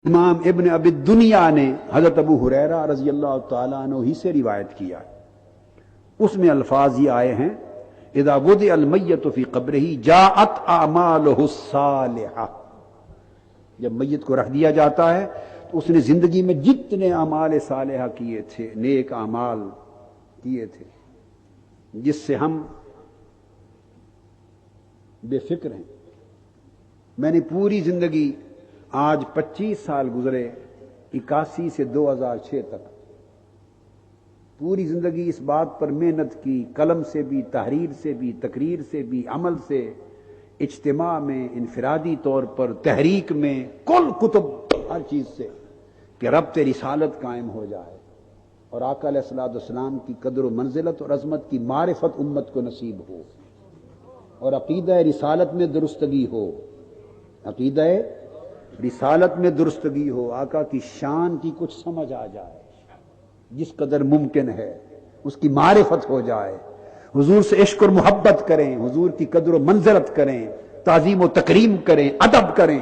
امام ابن ابی دنیا نے حضرت ابو ہریرہ رضی اللہ تعالیٰ عنہ ہی سے روایت کیا، اس میں الفاظ یہ آئے ہیں اذا وضع المیت فی قبرہ جاءت اعمالہ الصالحہ، جب میت کو رکھ دیا جاتا ہے تو اس نے زندگی میں جتنے اعمال صالحہ کیے تھے، نیک اعمال کیے تھے، جس سے ہم بے فکر ہیں۔ میں نے پوری زندگی، آج 25 سال گزرے، 81 سے 2006 تک پوری زندگی اس بات پر محنت کی، قلم سے بھی، تحریر سے بھی، تقریر سے بھی، عمل سے، اجتماع میں، انفرادی طور پر، تحریک میں، کل کتب، ہر چیز سے، کہ ربط رسالت قائم ہو جائے اور آقا علیہ الصلوۃ والسلام کی قدر و منزلت اور عظمت کی معرفت امت کو نصیب ہو، اور عقیدہ رسالت میں درستگی ہو، عقیدہ رسالت میں درستگی ہو، آقا کی شان کی کچھ سمجھ آ جائے، جس قدر ممکن ہے اس کی معرفت ہو جائے، حضور سے عشق اور محبت کریں، حضور کی قدر و منزلت کریں، تعظیم و تکریم کریں، ادب کریں،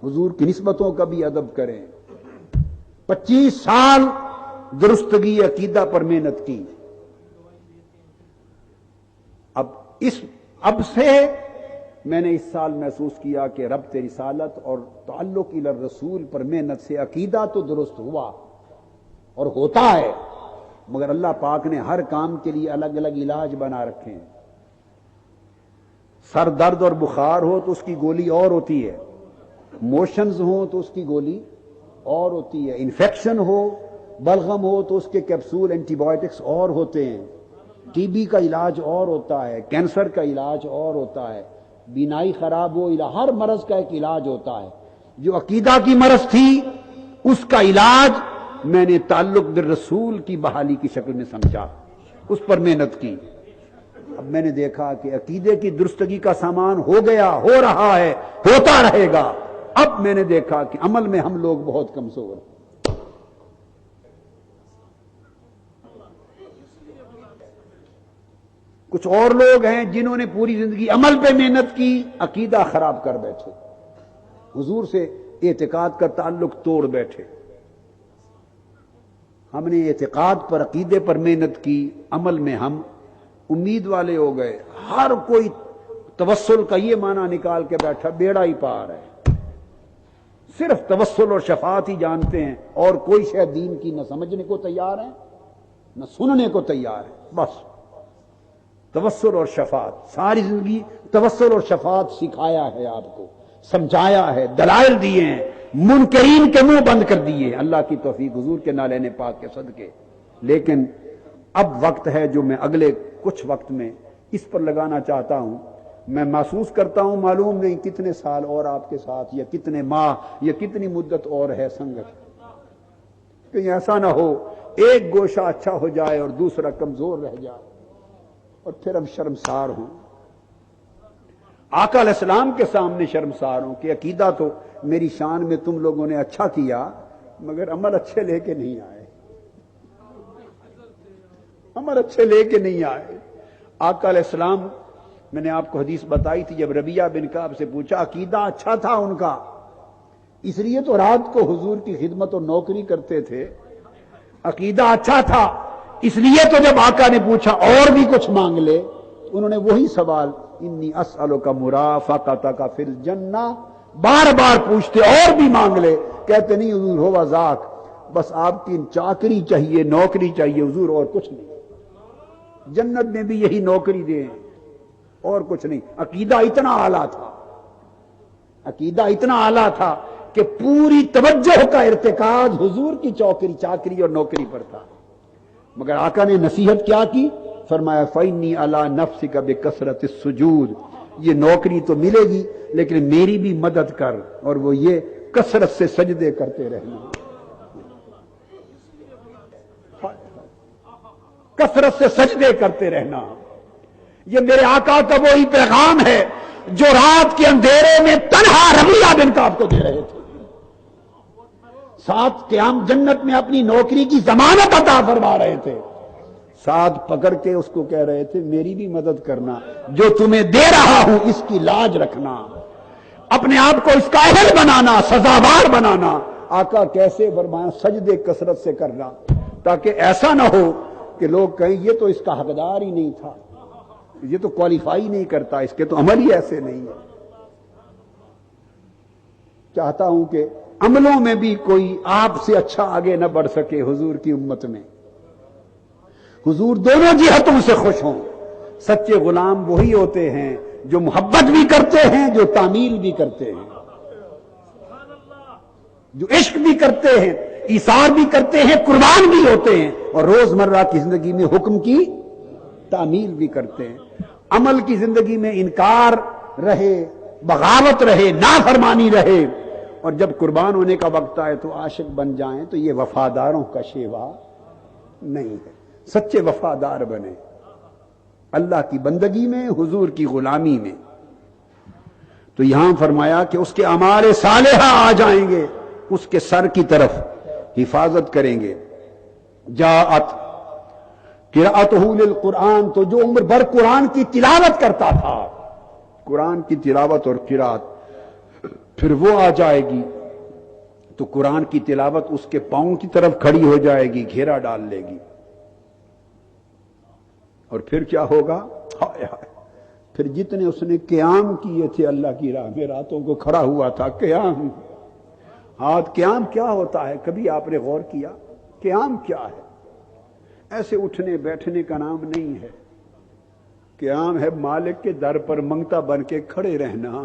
حضور کی نسبتوں کا بھی ادب کریں۔ 25 سال درستگی عقیدہ پر محنت کی۔ اب سے میں نے اس سال محسوس کیا کہ ربط رسالت اور تعلق الی الرسول پر محنت سے عقیدہ تو درست ہوا اور ہوتا ہے، مگر اللہ پاک نے ہر کام کے لیے الگ الگ علاج بنا رکھے ہیں۔ سر درد اور بخار ہو تو اس کی گولی اور ہوتی ہے، موشنز ہوں تو اس کی گولی اور ہوتی ہے، انفیکشن ہو، بلغم ہو تو اس کے کیپسول، اینٹی بائیوٹکس اور ہوتے ہیں، ٹی بی کا علاج اور ہوتا ہے، کینسر کا علاج اور ہوتا ہے، بینائی خراب ہو، ہر مرض کا ایک علاج ہوتا ہے۔ جو عقیدہ کی مرض تھی اس کا علاج میں نے تعلق بالرسول کی بحالی کی شکل میں سمجھا، اس پر محنت کی۔ اب میں نے دیکھا کہ عقیدے کی درستگی کا سامان ہو گیا، ہو رہا ہے، ہوتا رہے گا۔ اب میں نے دیکھا کہ عمل میں ہم لوگ بہت کمزور ہیں۔ کچھ اور لوگ ہیں جنہوں نے پوری زندگی عمل پہ محنت کی، عقیدہ خراب کر بیٹھے، حضور سے اعتقاد کا تعلق توڑ بیٹھے۔ ہم نے اعتقاد پر، عقیدے پر محنت کی، عمل میں ہم امید والے ہو گئے۔ ہر کوئی توسل کا یہ معنی نکال کے بیٹھا، بیڑا ہی پار ہے، صرف توسل اور شفاعت ہی جانتے ہیں، اور کوئی شے دین کی نہ سمجھنے کو تیار ہے نہ سننے کو تیار ہے۔ بس توسل اور شفاعت، ساری زندگی توسل اور شفاعت سکھایا ہے، آپ کو سمجھایا ہے، دلائل دیے ہیں، منکرین کے منہ بند کر دیے، اللہ کی توفیق حضور کے نالین پاک کے صدقے۔ لیکن اب وقت ہے جو میں اگلے کچھ وقت میں اس پر لگانا چاہتا ہوں۔ میں محسوس کرتا ہوں، معلوم نہیں کتنے سال اور آپ کے ساتھ، یا کتنے ماہ، یا کتنی مدت اور ہے سنگت، کہیں ایسا نہ ہو ایک گوشہ اچھا ہو جائے اور دوسرا کمزور رہ جائے اور پھر ہم شرمسار ہوں، آقا علیہ السلام کے سامنے شرمسار ہوں کہ عقیدہ تو میری شان میں تم لوگوں نے اچھا کیا، مگر عمل اچھے لے کے نہیں آئے، عمل اچھے لے کے نہیں آئے۔ آقا علیہ السلام، میں نے آپ کو حدیث بتائی تھی، جب ربیعہ بن کعب سے پوچھا، عقیدہ اچھا تھا ان کا، اس لیے تو رات کو حضور کی خدمت اور نوکری کرتے تھے، عقیدہ اچھا تھا اس لیے تو جب آقا نے پوچھا اور بھی کچھ مانگ لے، انہوں نے وہی سوال، انی اسألک مرافقتک فی الجنہ، بار بار پوچھتے اور بھی مانگ لے، کہتے نہیں حضور ہوا ذاک، بس آپ کی چاکری چاہیے، نوکری چاہیے حضور، اور کچھ نہیں، جنت میں بھی یہی نوکری دیں اور کچھ نہیں۔ عقیدہ اتنا اعلیٰ تھا، عقیدہ اتنا اعلیٰ تھا کہ پوری توجہ کا ارتکاز حضور کی چاکری اور نوکری پر تھا۔ مگر آقا نے نصیحت کیا کی؟ فرمایا فَإِنِّي عَلَىٰ نَفْسِكَ بِكَثْرَةِ السُّجُودِ، یہ نوکری تو ملے گی لیکن میری بھی مدد کر، اور وہ یہ کثرت سے سجدے کرتے رہنا، کثرت سے سجدے کرتے رہنا۔ یہ میرے آقا کا وہی پیغام ہے جو رات کے اندھیرے میں تنہا ربیعہ بن کعب کو دے رہے تھے، ساتھ قیام جنت میں اپنی نوکری کی ضمانت عطا فرما رہے تھے، ساتھ پکڑ کے اس کو کہہ رہے تھے میری بھی مدد کرنا، جو تمہیں دے رہا ہوں اس کی لاج رکھنا، اپنے آپ کو اس کا اہل بنانا، سزاوار بنانا، آقا کیسے؟ فرمایا سجدے کثرت سے کرنا، تاکہ ایسا نہ ہو کہ لوگ کہیں یہ تو اس کا حقدار ہی نہیں تھا، یہ تو کوالیفائی نہیں کرتا، اس کے تو عمل ہی ایسے نہیں ہے۔ چاہتا ہوں کہ عملوں میں بھی کوئی آپ سے اچھا آگے نہ بڑھ سکے حضور کی امت میں، حضور دونوں جہتوں سے خوش ہوں۔ سچے غلام وہی ہوتے ہیں جو محبت بھی کرتے ہیں، جو تعمیل بھی کرتے ہیں، جو عشق بھی کرتے ہیں، ایثار بھی کرتے ہیں، قربان بھی ہوتے ہیں، اور روزمرہ کی زندگی میں حکم کی تعمیل بھی کرتے ہیں۔ عمل کی زندگی میں انکار رہے، بغاوت رہے، نافرمانی رہے، اور جب قربان ہونے کا وقت آئے تو عاشق بن جائیں، تو یہ وفاداروں کا شیوا نہیں ہے۔ سچے وفادار بنے اللہ کی بندگی میں، حضور کی غلامی میں۔ تو یہاں فرمایا کہ اس کے اعمال صالحہ آ جائیں گے، اس کے سر کی طرف حفاظت کریں گے۔ جاءت قراءتہ للقرآن، تو جو عمر بھر قرآن کی تلاوت کرتا تھا، قرآن کی تلاوت اور قراءت، پھر وہ آ جائے گی تو قرآن کی تلاوت اس کے پاؤں کی طرف کھڑی ہو جائے گی، گھیرا ڈال لے گی، اور پھر کیا ہوگا؟ ہائے ہائے، پھر جتنے اس نے قیام کیے تھے اللہ کی راہ میں، راتوں کو کھڑا ہوا تھا، قیام۔ ہاتھ قیام کیا ہوتا ہے؟ کبھی آپ نے غور کیا؟ قیام کیا ہے؟ ایسے اٹھنے بیٹھنے کا نام نہیں ہے، قیام ہے مالک کے در پر منگتا بن کے کھڑے رہنا،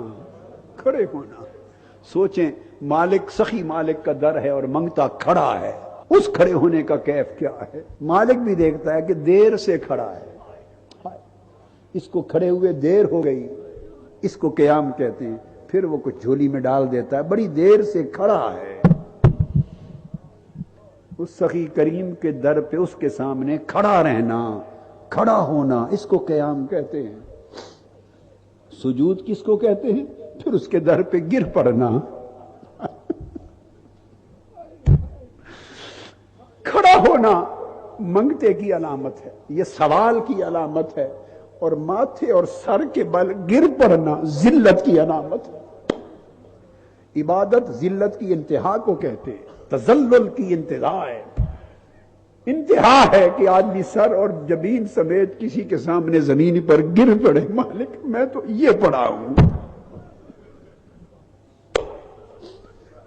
کھڑے ہونا۔ سوچیں، مالک سخی مالک کا در ہے اور منگتا کھڑا ہے، اس کھڑے ہونے کا کیف کیا ہے؟ مالک بھی دیکھتا ہے کہ دیر سے کھڑا ہے، اس کو کھڑے ہوئے دیر ہو گئی، اس کو قیام کہتے ہیں۔ پھر وہ کچھ جھولی میں ڈال دیتا ہے، بڑی دیر سے کھڑا ہے، اس سخی کریم کے در پہ اس کے سامنے کھڑا رہنا، کھڑا ہونا، اس کو قیام کہتے ہیں۔ سجود کس کو کہتے ہیں؟ پھر اس کے در پہ گر پڑنا، کھڑا ہونا منگتے کی علامت ہے، یہ سوال کی علامت ہے، اور ماتھے اور سر کے بل گر پڑنا ذلت کی علامت ہے۔ عبادت ذلت کی انتہا کو کہتے ہیں، تذلل کی انتہا ہے، انتہا ہے کہ آدمی سر اور جبین سمیت کسی کے سامنے زمین پر گر پڑے، مالک میں تو یہ پڑا ہوں،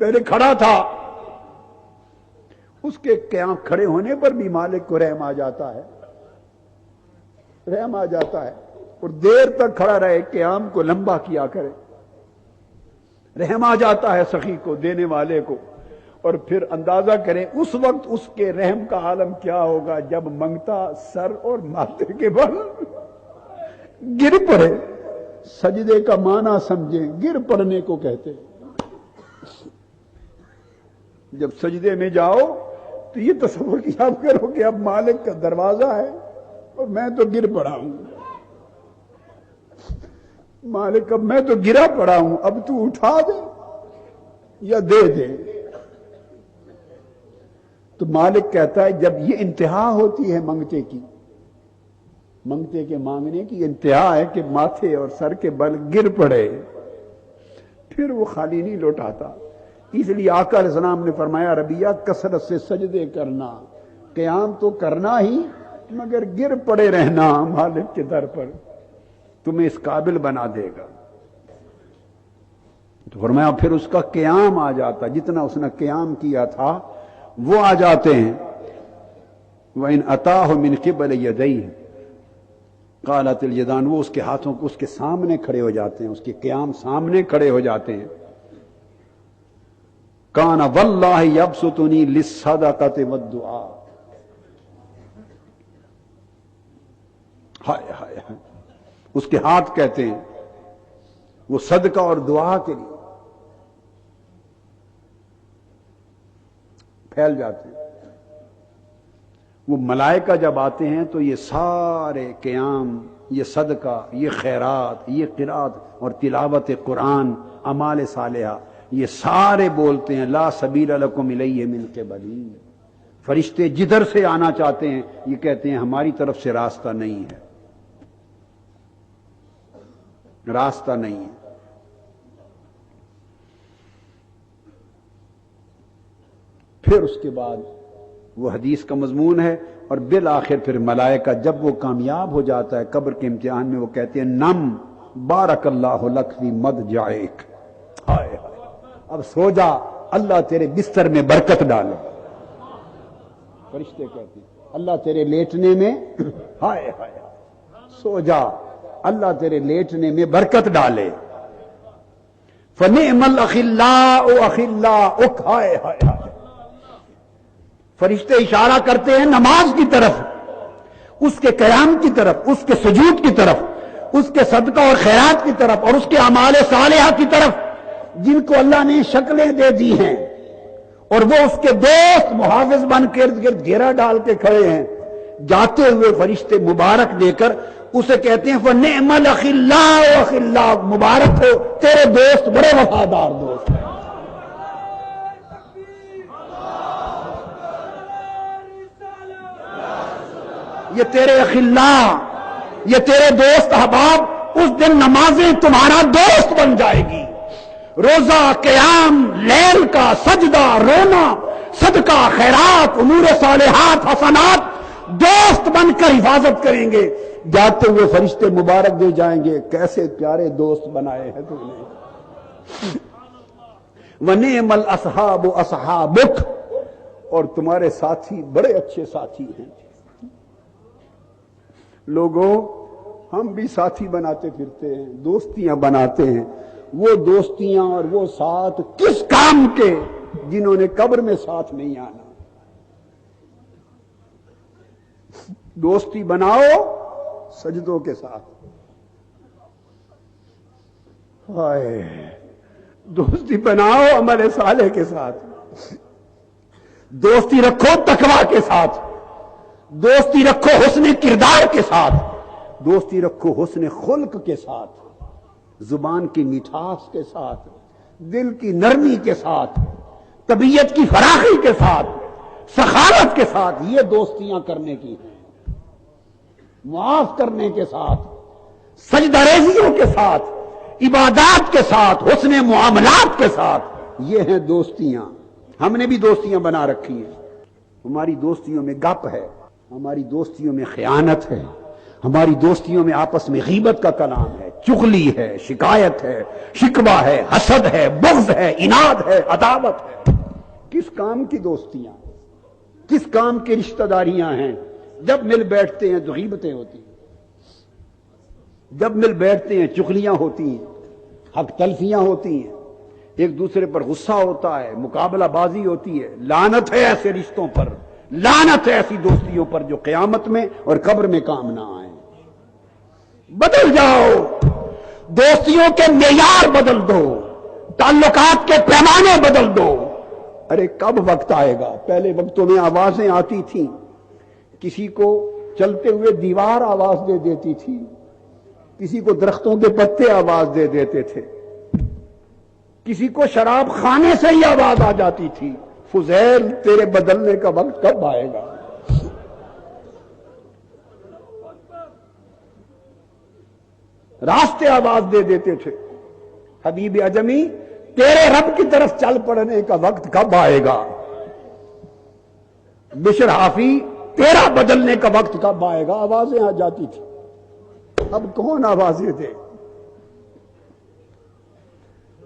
پہلے کھڑا تھا۔ اس کے قیام کھڑے ہونے پر بھی مالک کو رحم آ جاتا ہے، رحم آ جاتا ہے، اور دیر تک کھڑا رہے، قیام کو لمبا کیا کرے، رحم آ جاتا ہے سخی کو، دینے والے کو۔ اور پھر اندازہ کریں اس وقت اس کے رحم کا عالم کیا ہوگا جب منگتا سر اور ماتھے کے بل گر پڑے۔ سجدے کا معنی سمجھیں، گر پڑنے کو کہتے ہیں۔ جب سجدے میں جاؤ تو یہ تصور کیا کرو کہ اب مالک کا دروازہ ہے اور میں تو گر پڑا ہوں، مالک اب میں تو گرا پڑا ہوں، اب تو اٹھا دے یا دے دے۔ تو مالک کہتا ہے جب یہ انتہا ہوتی ہے منگتے کی، منگتے کے مانگنے کی انتہا ہے کہ ماتھے اور سر کے بل گر پڑے، پھر وہ خالی نہیں لوٹاتا۔ اس لیے آقا علیہ السلام نے فرمایا ربیہ کثرت سے سجدے کرنا، قیام تو کرنا ہی مگر گر پڑے رہنا مالک کے در پر، تمہیں اس قابل بنا دے گا۔ تو فرمایا پھر اس کا قیام آ جاتا، جتنا اس نے قیام کیا تھا وہ آ جاتے ہیں۔ وَإِنْ أَتَاهُ مِنْ قِبَلِ يَدَيْهِ قَالَتِ الْيَدَانِ، وہ اس کے ہاتھوں کو اس کے سامنے کھڑے ہو جاتے ہیں، اس کے قیام سامنے کھڑے ہو جاتے ہیں۔ کَانَ وَاللَّهِ يَبْسُطُنِي لِلصَّدَقَةِ وَالدُّعَاءِ، ہائے ہائے ہائے، اس کے ہاتھ کہتے ہیں وہ صدقہ اور دعا کے لیے پھیل جاتے ہیں۔ وہ ملائکہ جب آتے ہیں تو یہ سارے قیام، یہ صدقہ، یہ خیرات، یہ قرات اور تلاوت قرآن، اعمال صالحہ، یہ سارے بولتے ہیں لا سبیل لکم الیہ من قبلی۔ فرشتے جدھر سے آنا چاہتے ہیں یہ کہتے ہیں ہماری طرف سے راستہ نہیں ہے، راستہ نہیں ہے۔ پھر اس کے بعد وہ حدیث کا مضمون ہے، اور بالآخر پھر ملائکہ جب وہ کامیاب ہو جاتا ہے قبر کے امتحان میں، وہ کہتے ہیں نم بارک اللہ لک فی مضجعک، ہائے ہائے اب سو جا، اللہ تیرے بستر میں برکت ڈالے۔ فرشتے کہتے ہیں اللہ تیرے لیٹنے میں، ہائے ہائے سو جا، اللہ تیرے لیٹنے میں برکت ڈالے۔ فنعم الاخلاء اخلاؤک، ہائے ہائے ہائے، فرشتے اشارہ کرتے ہیں نماز کی طرف، اس کے قیام کی طرف، اس کے سجود کی طرف، اس کے صدقہ اور خیرات کی طرف، اور اس کے اعمال صالحہ کی طرف، جن کو اللہ نے شکلیں دے دی ہیں، اور وہ اس کے دوست محافظ بن کے ارد گرد گھیرا ڈال کے کھڑے ہیں۔ جاتے ہوئے فرشتے مبارک دے کر اسے کہتے ہیں فنعم الاخلاء اخلاؤک، مبارک ہو تیرے دوست بڑے وفادار دوست ہیں۔ یہ تیرے اخلاء، یہ تیرے دوست احباب، اس دن نمازیں تمہارا دوست بن جائے گی، روزہ، قیام، لیل کا سجدہ، رونا، صدقہ، خیرات، امور صالحات، حسنات دوست بن کر حفاظت کریں گے۔ جاتے ہوئے فرشتے مبارک دے جائیں گے کیسے پیارے دوست بنائے ہیں تم نے، وَنِعْمَ الْأَصْحَابُ أَصْحَابُكَ، اور تمہارے ساتھی بڑے اچھے ساتھی ہیں۔ لوگوں ہم بھی ساتھی بناتے پھرتے ہیں، دوستیاں بناتے ہیں، وہ دوستیاں اور وہ ساتھ کس کام کے جنہوں نے قبر میں ساتھ نہیں آنا۔ دوستی بناؤ سجدوں کے ساتھ، ہائے دوستی بناؤ عمل صالح کے ساتھ، دوستی رکھو تقویٰ کے ساتھ، دوستی رکھو حسن کردار کے ساتھ، دوستی رکھو حسن خلق کے ساتھ، زبان کی مٹھاس کے ساتھ، دل کی نرمی کے ساتھ، طبیعت کی فراخی کے ساتھ، سخاوت کے ساتھ، یہ دوستیاں کرنے کی ہیں۔ معاف کرنے کے ساتھ، سجدہ ریزیوں کے ساتھ، عبادات کے ساتھ، حسن معاملات کے ساتھ، یہ ہیں دوستیاں۔ ہم نے بھی دوستیاں بنا رکھی ہیں۔ ہماری دوستیوں میں گپ ہے، ہماری دوستیوں میں خیانت ہے، ہماری دوستیوں میں آپس میں غیبت کا کلام ہے، چغلی ہے، شکایت ہے، شکوہ ہے، حسد ہے، بغض ہے، عناد ہے، عداوت ہے۔ کس کام کی دوستیاں، کس کام کی رشتہ داریاں ہیں؟ جب مل بیٹھتے ہیں تو غیبتیں ہوتی ہیں، جب مل بیٹھتے ہیں چغلیاں ہوتی ہیں، حق تلفیاں ہوتی ہیں، ایک دوسرے پر غصہ ہوتا ہے، مقابلہ بازی ہوتی ہے۔ لعنت ہے ایسے رشتوں پر، لعنت ہے ایسی دوستیوں پر جو قیامت میں اور قبر میں کام نہ آئیں۔ بدل جاؤ، دوستیوں کے معیار بدل دو، تعلقات کے پیمانے بدل دو۔ ارے کب وقت آئے گا؟ پہلے وقتوں میں آوازیں آتی تھیں، کسی کو چلتے ہوئے دیوار آواز دے دیتی تھی، کسی کو درختوں کے پتے آواز دے دیتے تھے، کسی کو شراب خانے سے ہی آواز آ جاتی تھی۔ فضیل تیرے بدلنے کا وقت کب آئے گا؟ راستے آواز دے دیتے تھے۔ حبیب اجمی تیرے رب کی طرف چل پڑنے کا وقت کب آئے گا؟ بشر حافی تیرا بدلنے کا وقت کب آئے گا؟ آوازیں آ جاتی تھی۔ اب کون آوازیں دے؟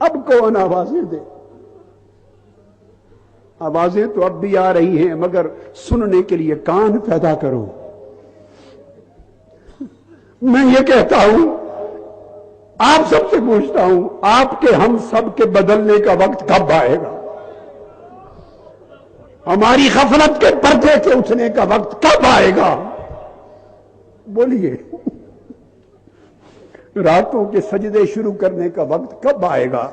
اب کون آوازیں دے؟ آوازیں تو اب بھی آ رہی ہیں، مگر سننے کے لیے کان پیدا کرو۔ میں یہ کہتا ہوں، آپ سب سے پوچھتا ہوں، آپ کے ہم سب کے بدلنے کا وقت کب آئے گا؟ ہماری غفلت کے پردے کے اٹھنے کا وقت کب آئے گا؟ بولیے۔ راتوں کے سجدے شروع کرنے کا وقت کب آئے گا؟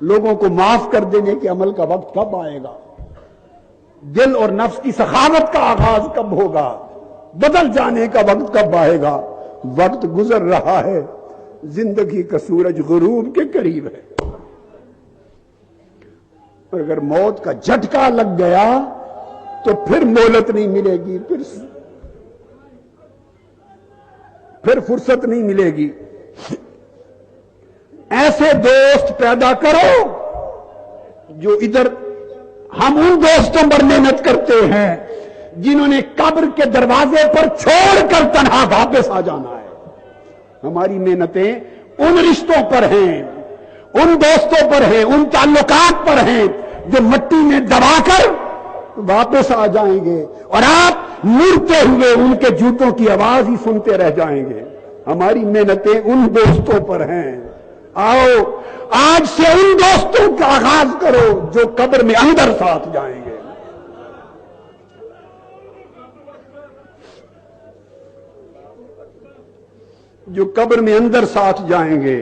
لوگوں کو معاف کر دینے کے عمل کا وقت کب آئے گا؟ دل اور نفس کی سخاوت کا آغاز کب ہوگا؟ بدل جانے کا وقت کب آئے گا؟ وقت گزر رہا ہے، زندگی کا سورج غروب کے قریب ہے، اور اگر موت کا جھٹکا لگ گیا تو پھر مہلت نہیں ملے گی، پھر فرصت نہیں ملے گی۔ ایسے دوست پیدا کرو جو ادھر ہم ان دوستوں پر محنت کرتے ہیں جنہوں نے قبر کے دروازے پر چھوڑ کر تنہا واپس آ جانا ہے. ہماری محنتیں ان رشتوں پر ہیں، ان دوستوں پر ہیں، ان تعلقات پر ہیں جو مٹی میں دبا کر واپس آ جائیں گے اور آپ مڑتے ہوئے ان کے جوتوں کی آواز ہی سنتے رہ جائیں گے. ہماری محنتیں ان دوستوں پر ہیں. آؤ آج سے ان دوستوں کا آغاز کرو جو قبر میں اندر ساتھ جائیں گے. جو قبر میں اندر ساتھ جائیں گے.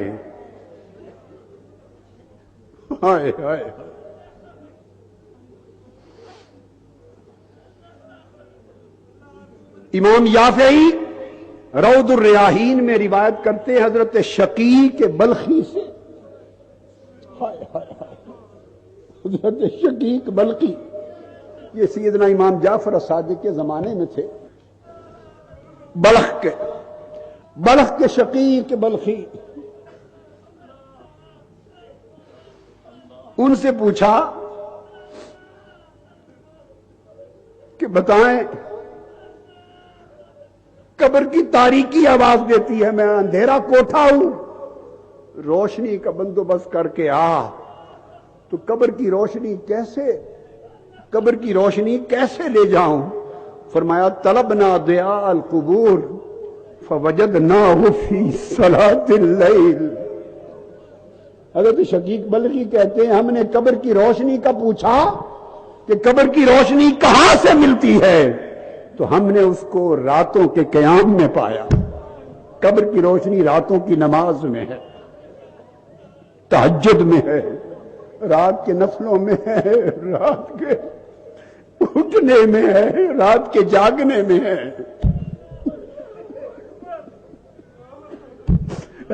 ہائے ہائے. امام یافعی روض الریاحین میں روایت کرتے ہیں حضرت شقیق بلخی سے. ہائے ہائے ہائے. حضرت شقیق بلخی یہ سیدنا امام جعفر الصادق کے زمانے میں تھے. بلخ کے شقیق بلخی. ان سے پوچھا کہ بتائیں قبر کی تاریکی آواز دیتی ہے، میں اندھیرا کوٹھا ہوں، روشنی کا بندوبست کر کے آ. تو قبر کی روشنی کیسے لے جاؤں؟ فرمایا طلبنا ضیاء القبور فوجدناہ فی صلاۃ اللیل. حضرت شقیق بلخی کہتے ہیں ہم نے قبر کی روشنی کا پوچھا کہ قبر کی روشنی کہاں سے ملتی ہے، تو ہم نے اس کو راتوں کے قیام میں پایا. قبر کی روشنی راتوں کی نماز میں ہے، تہجد میں ہے، رات کے نفلوں میں ہے، رات کے اٹھنے میں ہے، رات کے جاگنے میں ہے.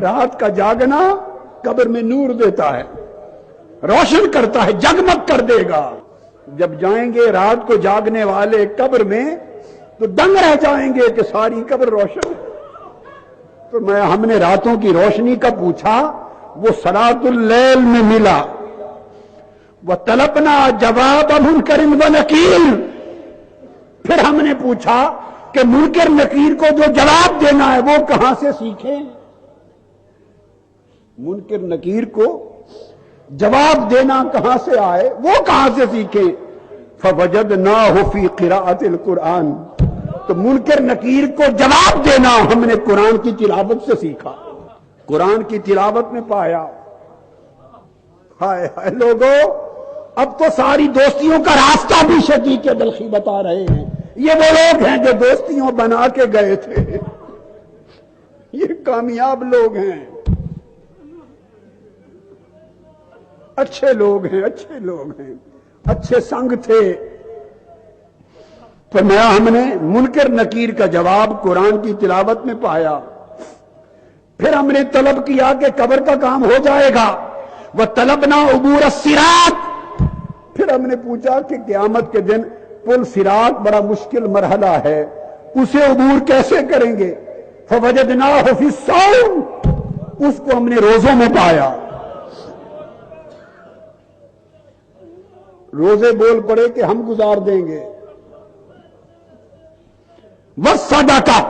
رات کا جاگنا قبر میں نور دیتا ہے، روشن کرتا ہے، جگمگ کر دے گا. جب جائیں گے رات کو جاگنے والے قبر میں تو دنگ رہ جائیں گے کہ ساری قبر روشن ہے. تو ہم نے راتوں کی روشنی کا پوچھا، وہ صلاۃ اللیل میں ملا. وَطَلَبْنَا جَوَابَ مُنْكَرٍ وَنَكِيرٍ. پھر ہم نے پوچھا کہ منکر نکیر کو جو جواب دینا ہے وہ کہاں سے سیکھیں؟ منکر نکیر کو جواب دینا کہاں سے آئے، وہ کہاں سے سیکھیں؟ فَوَجَدْنَاهُ فِي قِرَاءَةِ الْقُرْآنِ. تو منکر نکیر کو جواب دینا ہم نے قرآن کی تلاوت سے سیکھا، قرآن کی تلاوت میں پایا. ہائے ہائے لوگو، اب تو ساری دوستیوں کا راستہ بھی شقیق بلخی بتا رہے ہیں. یہ وہ لوگ ہیں جو دوستیوں بنا کے گئے تھے، یہ کامیاب لوگ ہیں، اچھے لوگ ہیں، اچھے سنگ تھے. فرمایا ہم نے منکر نکیر کا جواب قرآن کی تلاوت میں پایا. پھر ہم نے طلب کیا کہ قبر کا کام ہو جائے گا. وَطَلَبْنَا عُبُورَ الصِّرَاطِ. پھر ہم نے پوچھا کہ قیامت کے دن پل صراط بڑا مشکل مرحلہ ہے، اسے عبور کیسے کریں گے؟ فَوَجَدْنَاهُ فِي الصَّوْمِ. اس کو ہم نے روزوں میں پایا. روزے بول پڑے کہ ہم گزار دیں گے. وَالصَّدَقَةُ.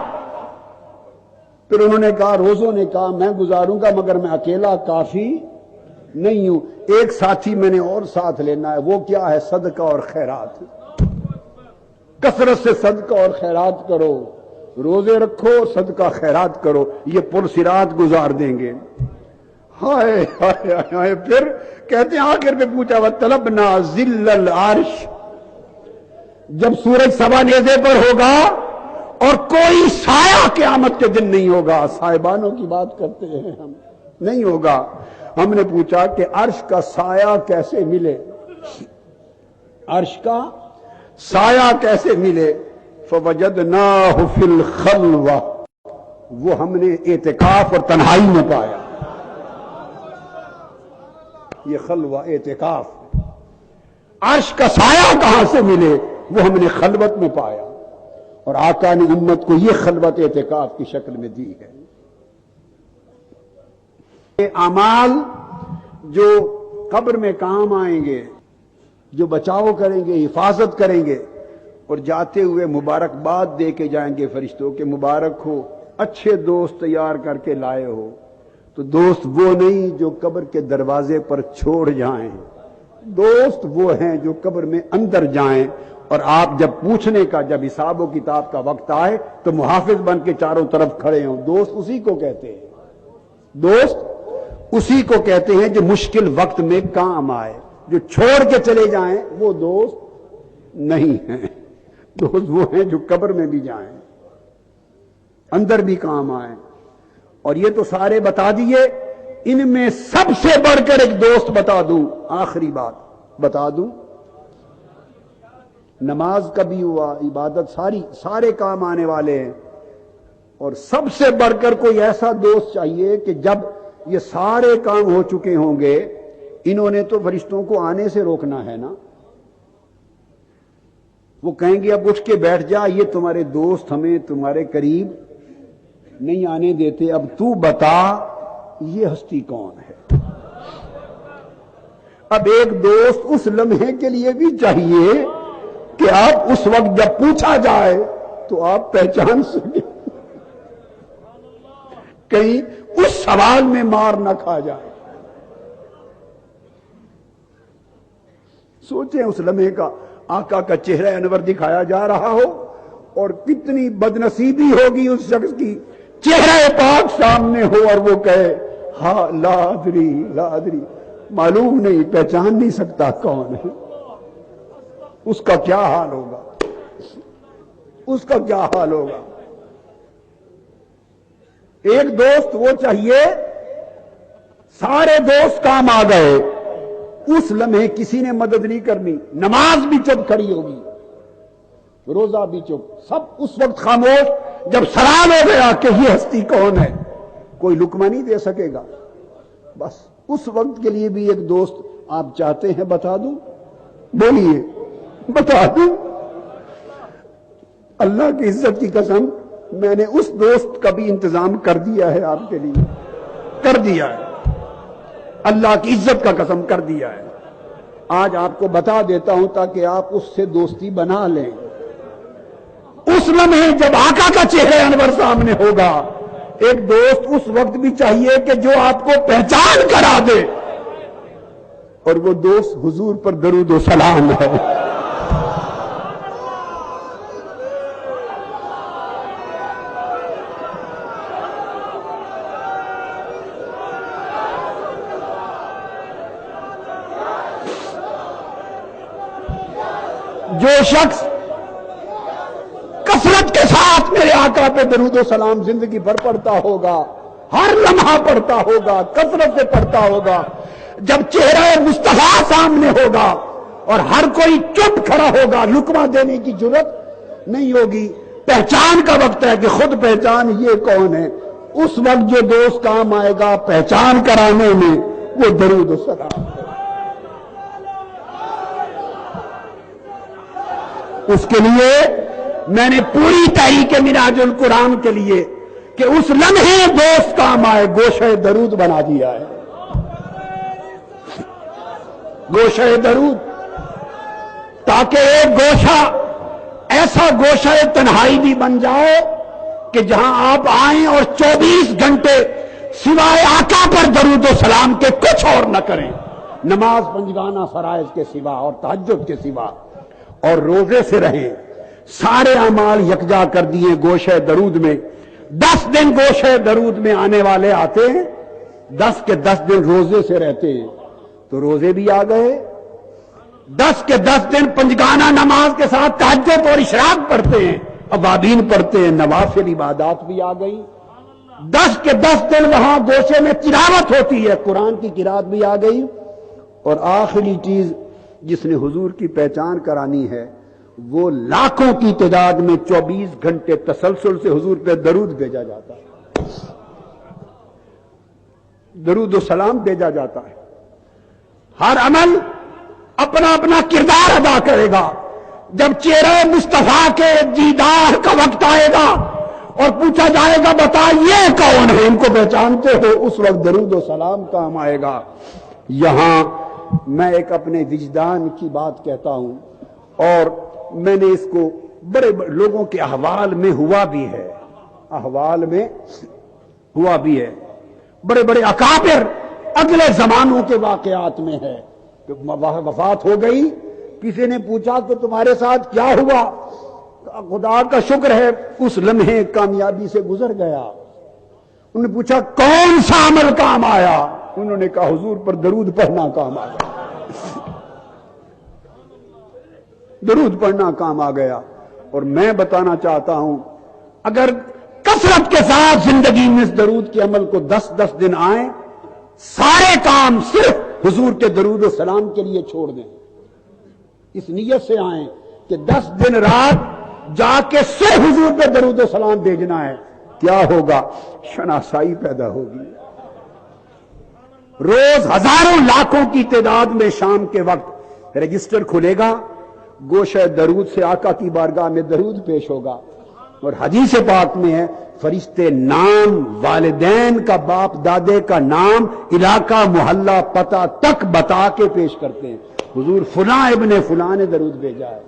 پھر انہوں نے کہا، روزوں نے کہا میں گزاروں گا مگر میں اکیلا کافی نہیں ہوں، ایک ساتھی میں نے اور ساتھ لینا ہے. وہ کیا ہے؟ صدقہ اور خیرات. کثرت سے صدقہ اور خیرات کرو، روزے رکھو، صدقہ خیرات کرو، یہ پل صراط گزار دیں گے. ہائے ہائے ہائے. پھر کہتے ہیں آخر پہ پوچھا وَطَلَبْنَا ظِلَّ الْعَرْشِ. جب سورج سوا نیزے پر ہوگا اور کوئی سایہ قیامت کے دن نہیں ہوگا، صاحبانوں کی بات کرتے ہیں ہم، نہیں ہوگا. ہم نے پوچھا کہ عرش کا سایہ کیسے ملے، عرش کا سایہ کیسے ملے؟ فَوَجَدْنَاهُ فِي الْخَلْوَةِ. وہ ہم نے اعتکاف اور تنہائی میں پایا. یہ خلوہ اعتکاف. عرش کا سایہ کہاں سے ملے؟ وہ ہم نے خلوت میں پایا. اور آقا نے امت کو یہ خلوت اعتکاف کی شکل میں دی ہے. یہ اعمال جو قبر میں کام آئیں گے، جو بچاؤ کریں گے، حفاظت کریں گے، اور جاتے ہوئے مبارکباد دے کے جائیں گے فرشتوں کے مبارک ہو، اچھے دوست تیار کر کے لائے ہو۔ تو دوست وہ نہیں جو قبر کے دروازے پر چھوڑ جائیں، دوست وہ ہیں جو قبر میں اندر جائیں، اور آپ جب پوچھنے کا، جب حساب و کتاب کا وقت آئے تو محافظ بن کے چاروں طرف کھڑے ہوں۔ دوست اسی کو کہتے ہیں، دوست اسی کو کہتے ہیں جو مشکل وقت میں کام آئے۔ جو چھوڑ کے چلے جائیں وہ دوست نہیں ہیں، دوست وہ ہیں جو قبر میں بھی جائیں، اندر بھی کام آئیں۔ اور یہ تو سارے بتا دیے، ان میں سب سے بڑھ کر ایک دوست بتا دوں، آخری بات بتا دوں، نماز کا بھی ہوا، عبادت سارے کام آنے والے ہیں، اور سب سے بڑھ کر کوئی ایسا دوست چاہیے کہ جب یہ سارے کام ہو چکے ہوں گے، انہوں نے تو فرشتوں کو آنے سے روکنا ہے نا، وہ کہیں گے اب اٹھ کے بیٹھ جا، یہ تمہارے دوست ہمیں تمہارے قریب نہیں آنے دیتے، اب تو بتا یہ ہستی کون ہے۔ اب ایک دوست اس لمحے کے لیے بھی چاہیے کہ آپ اس وقت جب پوچھا جائے تو آپ پہچان سکیں، کہیں اس سوال میں مار نہ کھا جائے۔ سوچیں اس لمحے کا، آقا کا چہرہ انور دکھایا جا رہا ہو، اور کتنی بدنصیبی ہوگی اس شخص کی، چہرہ پاک سامنے ہو اور وہ کہے ہاں لا ادری، معلوم نہیں، پہچان نہیں سکتا کون ہے۔ اس کا کیا حال ہوگا، اس کا کیا حال ہوگا۔ ایک دوست وہ چاہیے، سارے دوست کام آ گئے، اس لمحے کسی نے مدد نہیں کرنی، نماز بھی چپ کھڑی ہوگی، روزہ بھی چپ، سب اس وقت خاموش، جب سوال ہو گیا کہ یہ ہستی کون ہے، کوئی لقمہ نہیں دے سکے گا۔ بس اس وقت کے لیے بھی ایک دوست آپ چاہتے ہیں، بتا دوں؟ بولیے، بتا دوں؟ اللہ کی عزت کی قسم، میں نے اس دوست کا بھی انتظام کر دیا ہے، آپ کے لیے کر دیا ہے، اللہ کی عزت کا قسم کر دیا ہے۔ آج آپ کو بتا دیتا ہوں تاکہ آپ اس سے دوستی بنا لیں۔ اس لمحے جب آقا کا چہرہ انور سامنے ہوگا، ایک دوست اس وقت بھی چاہیے کہ جو آپ کو پہچان کرا دے، اور وہ دوست حضور پر درود و سلام ہے۔ جو شخص کثرت کے ساتھ میرے آقا پہ درود و سلام زندگی بھر پڑھتا ہوگا، ہر لمحہ پڑھتا ہوگا، کثرت سے پڑھتا ہوگا، جب چہرہ مصطفیٰ سامنے ہوگا اور ہر کوئی چپ کھڑا ہوگا، لقمہ دینے کی جرات نہیں ہوگی، پہچان کا وقت ہے کہ خود پہچان یہ کون ہے، اس وقت جو دوست کام آئے گا پہچان کرانے میں، وہ درود و سلام ہے۔ اس کے لیے میں نے پوری تحریک منہاج القرآن کے لیے کہ اس لمحے دوست کام آئے، گوشہ درود بنا دیا ہے، گوشہ درود، تاکہ ایک گوشہ ایسا گوشہ تنہائی بھی بن جائے کہ جہاں آپ آئیں اور 24 گھنٹے سوائے آقا پر درود و سلام کے کچھ اور نہ کریں، نماز پنجگانہ فرائض کے سوا اور تہجد کے سوا، اور روزے سے رہیں، سارے اعمال یکجا کر دیے گوشہ درود میں۔ 10 دن گوشہ درود میں آنے والے آتے ہیں، 10 کے 10 دن روزے سے رہتے ہیں، تو روزے بھی آ گئے، 10 کے 10 دن پنجگانہ نماز کے ساتھ تہجد اور اشراق پڑھتے ہیں، اوابین پڑھتے ہیں، نوافل عبادات بھی آ گئی، 10 کے 10 دن وہاں گوشے میں تلاوت ہوتی ہے، قرآن کی قرات بھی آ گئی، اور آخری چیز جس نے حضور کی پہچان کرانی ہے، وہ لاکھوں کی تعداد میں 24 گھنٹے تسلسل سے حضور پہ درود بھیجا جاتا ہے، درود و سلام بھیجا جاتا ہے۔ ہر عمل اپنا اپنا کردار ادا کرے گا۔ جب چہرہ مصطفیٰ کے دیدار کا وقت آئے گا اور پوچھا جائے گا بتا یہ کون ہے، ان کو پہچانتے ہو، اس وقت درود و سلام کام آئے گا۔ یہاں میں ایک اپنے وجدان کی بات کہتا ہوں، اور میں نے اس کو بڑے لوگوں کے احوال میں ہوا بھی ہے، بڑے بڑے اکابر اگلے زمانوں کے واقعات میں ہے کہ وفات ہو گئی، کسی نے پوچھا کہ تمہارے ساتھ کیا ہوا؟ خدا کا شکر ہے اس لمحے کامیابی سے گزر گیا۔ انہوں نے پوچھا کون سا عمل کام آیا؟ انہوں نے کہا حضور پر درود پڑھنا کام آ گیا، درود پڑھنا کام آ گیا۔ اور میں بتانا چاہتا ہوں اگر کثرت کے ساتھ زندگی میں اس درود کے عمل کو 10 دن آئیں، سارے کام صرف حضور کے درود و سلام کے لیے چھوڑ دیں، اس نیت سے آئیں کہ 10 دن رات جا کے صرف حضور پہ درود و سلام بھیجنا ہے، کیا ہوگا؟ شناسائی پیدا ہوگی۔ روز ہزاروں لاکھوں کی تعداد میں شام کے وقت رجسٹر کھلے گا، گوشہ درود سے آقا کی بارگاہ میں درود پیش ہوگا، اور حدیث پاک میں ہے فرشتے نام، والدین کا، باپ دادے کا نام، علاقہ محلہ پتہ تک بتا کے پیش کرتے ہیں، حضور فلاں ابن فلاں نے درود بھیجا ہے،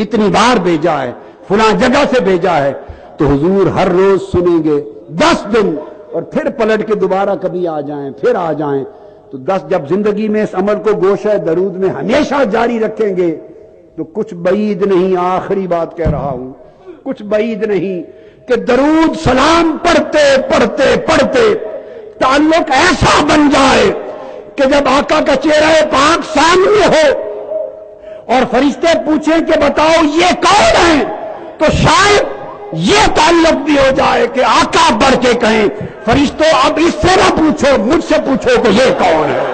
اتنی بار بھیجا ہے، فلاں جگہ سے بھیجا ہے، تو حضور ہر روز سنیں گے 10 دن، اور پھر پلٹ کے دوبارہ کبھی آ جائیں، پھر آ جائیں، تو 10 جب زندگی میں اس عمل کو گوشہ درود میں ہمیشہ جاری رکھیں گے تو کچھ بعید نہیں، آخری بات کہہ رہا ہوں، کچھ بعید نہیں کہ درود سلام پڑھتے پڑھتے پڑھتے تعلق ایسا بن جائے کہ جب آقا کا چہرہ پاک سامنے ہو اور فرشتے پوچھیں کہ بتاؤ یہ کون ہے، تو شاید یہ تعلق بھی ہو جائے کہ آقا بڑھ کے کہیں فرشتوں اب اس سے نہ پوچھو، مجھ سے پوچھو کہ یہ کون ہے۔